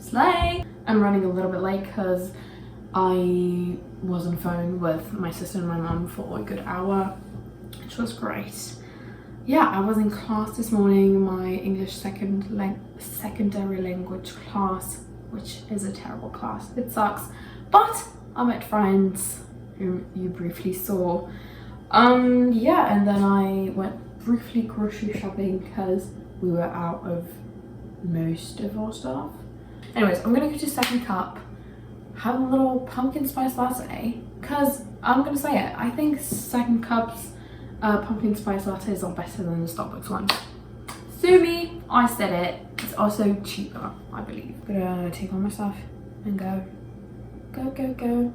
Slay! I'm running a little bit late because I was on the phone with my sister and my mum for a good hour, which was great. Yeah, I was in class this morning, my English secondary language class, which is a terrible class. It sucks, but I met friends whom you briefly saw. Yeah, and then I went briefly grocery shopping because we were out of most of our stuff. Anyways, I'm gonna go to Second Cup, have a little pumpkin spice latte, because I'm gonna say it, I think Second Cup's pumpkin spice lattes are better than the Starbucks ones. Sue me, I said it. It's also cheaper, I believe. I'm gonna take all my stuff and go. Go, go, go.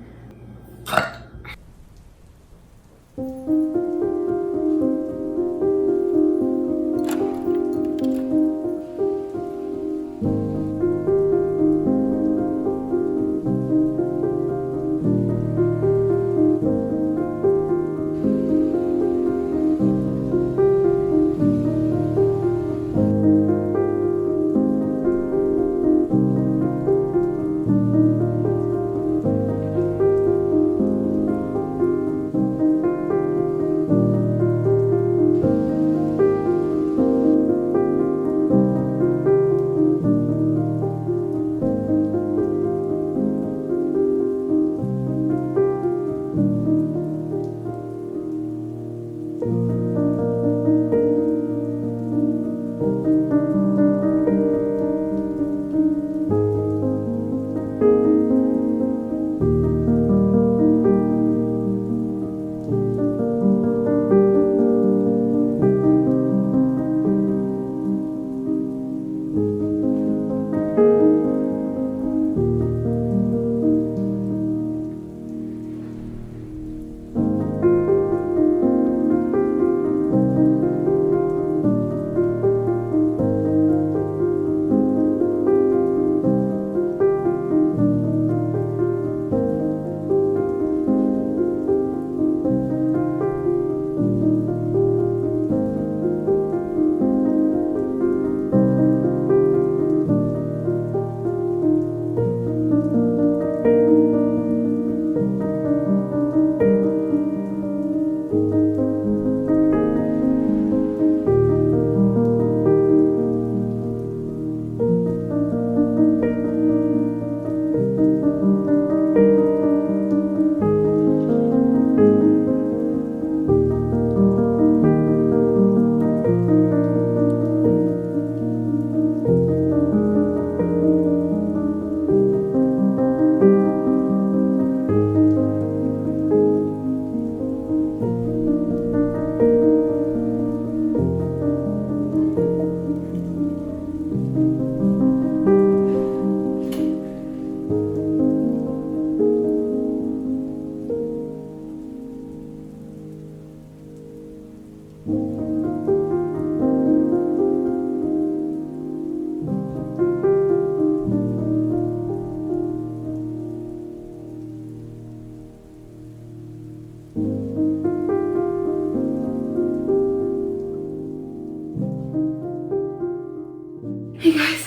Hey guys,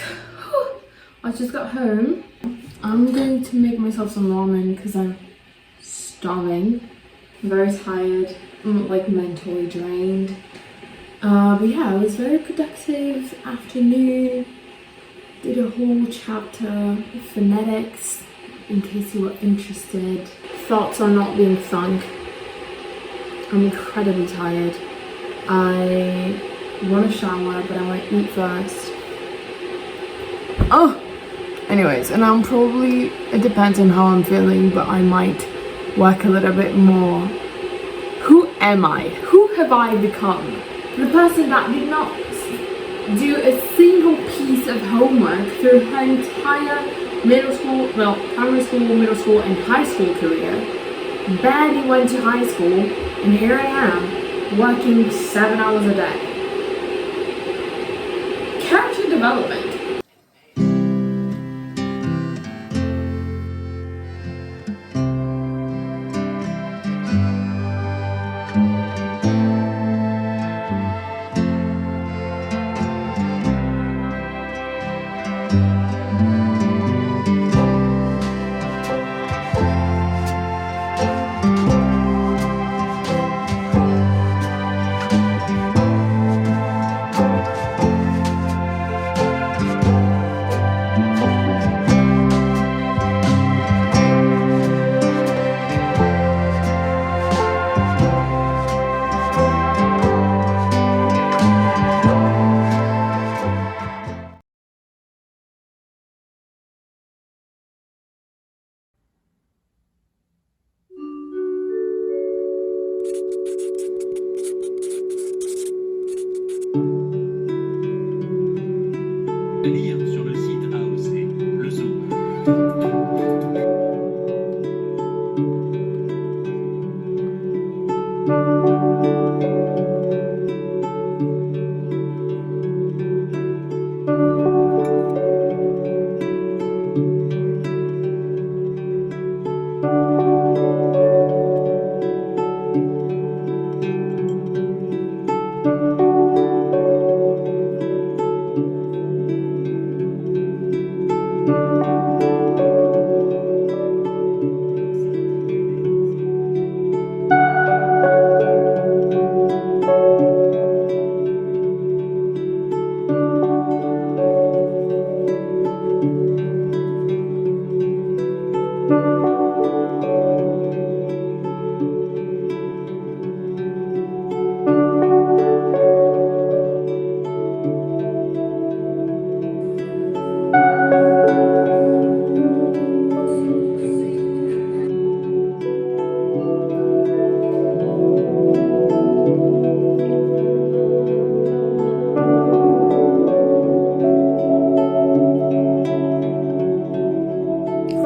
I just got home. I'm going to make myself some ramen because I'm starving. I'm very tired, I'm like mentally drained. But yeah, it was a very productive afternoon. Did a whole chapter of phonetics in case you were interested. Thoughts are not being thunk. I'm incredibly tired. I want to shower, but I want to eat first. Oh, anyways, and I'm probably, it depends on how I'm feeling, but I might work a little bit more. Who am I? Who have I become? The person that did not do a single piece of homework through her entire primary school, middle school, and high school career. Barely went to high school, and here I am, working 7 hours a day. Character development.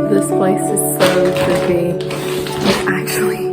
This place is so trippy. Like, actually.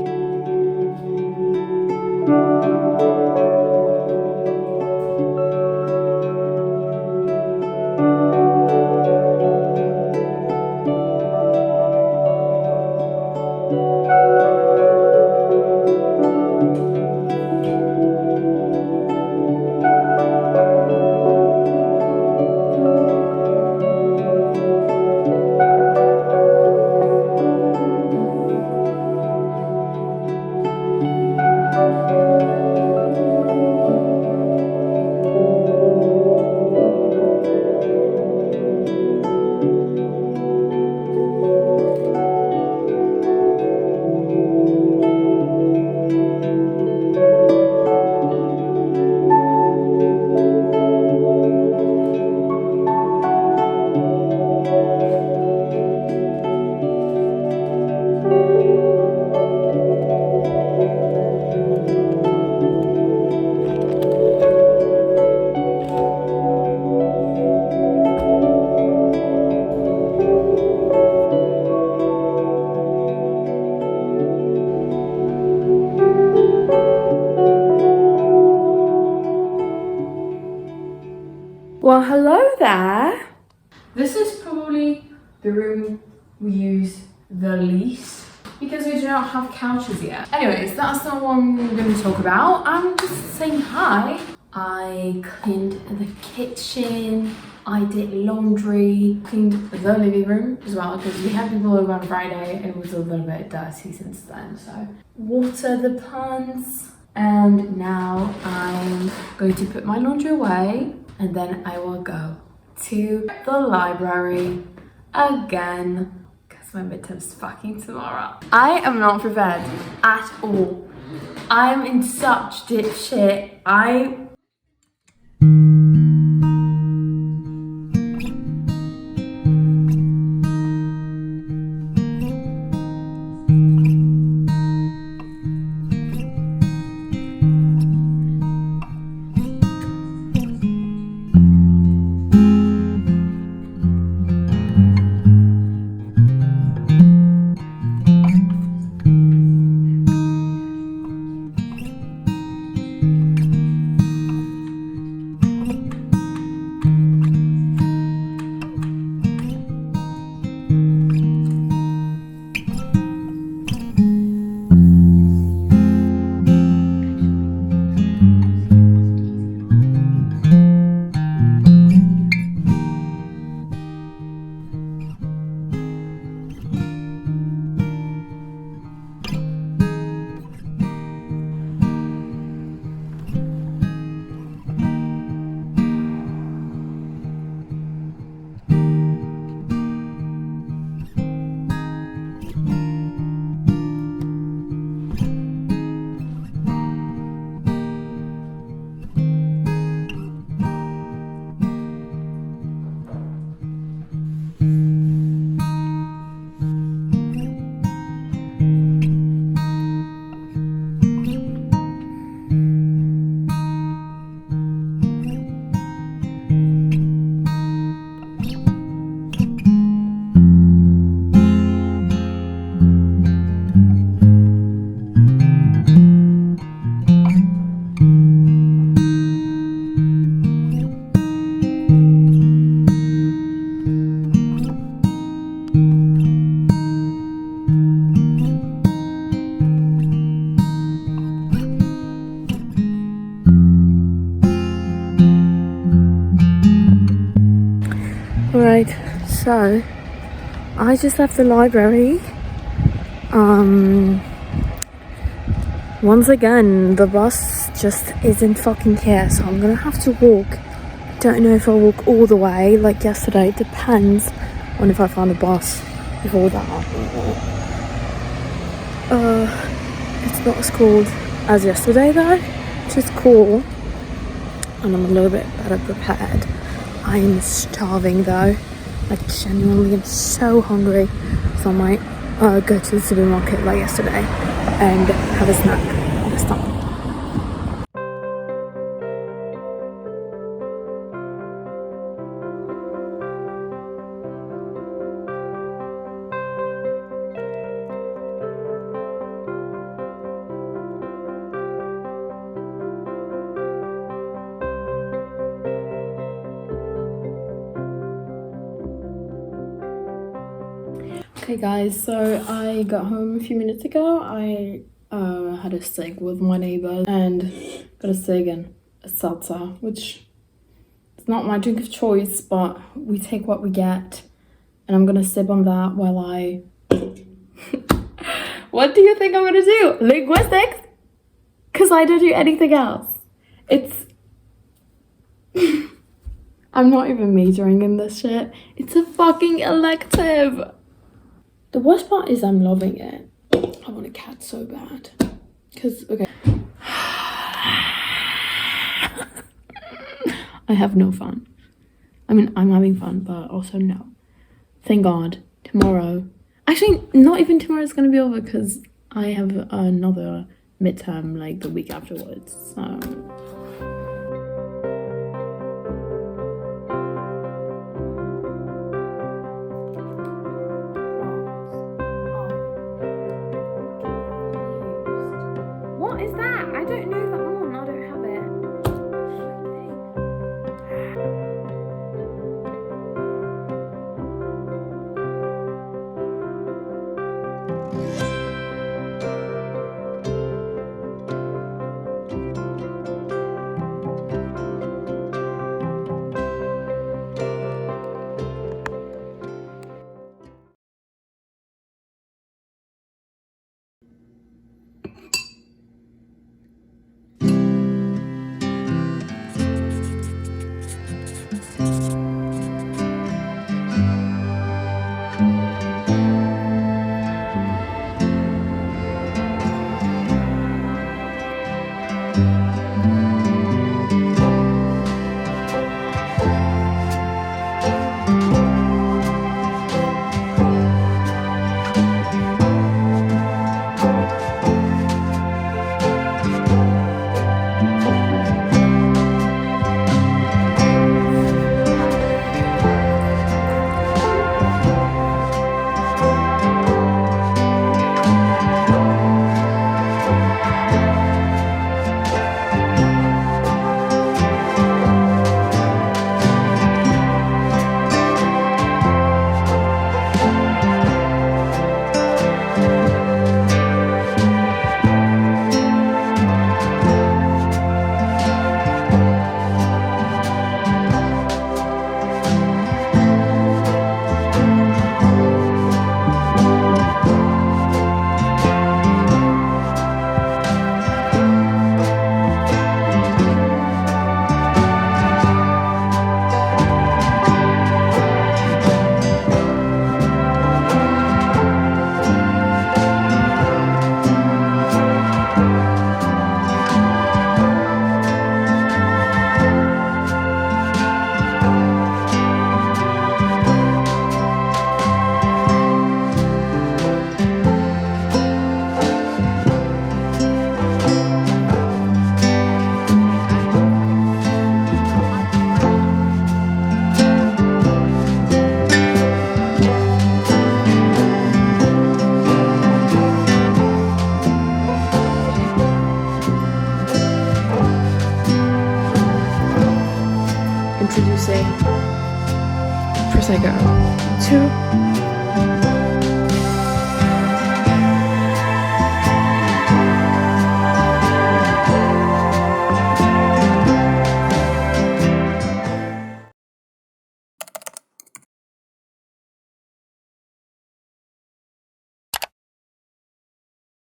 Well, hello there. This is probably the room we use the least because we do not have couches yet. Anyways, that's not what I'm going to talk about. I'm just saying hi. I cleaned the kitchen. I did laundry, cleaned the living room as well because we had people over on Friday and it was a little bit dirty since then. So water the plants, and now I'm going to put my laundry away. And then I will go to the library again because my midterm's fucking tomorrow. I am not prepared at all. I'm in such dip shit. Right, so I just left the library. Once again, the bus just isn't fucking here, so I'm gonna have to walk. Don't know if I'll walk all the way like yesterday. It depends on if I find a bus before that. It's not as cold as yesterday though, which is cool, and I'm a little bit better prepared. I am starving though, like genuinely I'm so hungry, so I might go to the supermarket like yesterday and have a snack this time. Hey guys, so I got home a few minutes ago. I had a steak with my neighbor and got a steak and a salsa, which is not my drink of choice, but we take what we get. And I'm gonna sip on that while I... What do you think I'm gonna do? Linguistics? Because I don't do anything else. It's... I'm not even majoring in this shit. It's a fucking elective. The worst part is I'm loving it. I want a cat so bad. Because, okay. I have no fun. I mean, I'm having fun, but also no. Thank God. Tomorrow. Actually, not even tomorrow is going to be over because I have another midterm like the week afterwards. So... What is that? I don't know that one. I don't have it. Introducing Prosecco. 2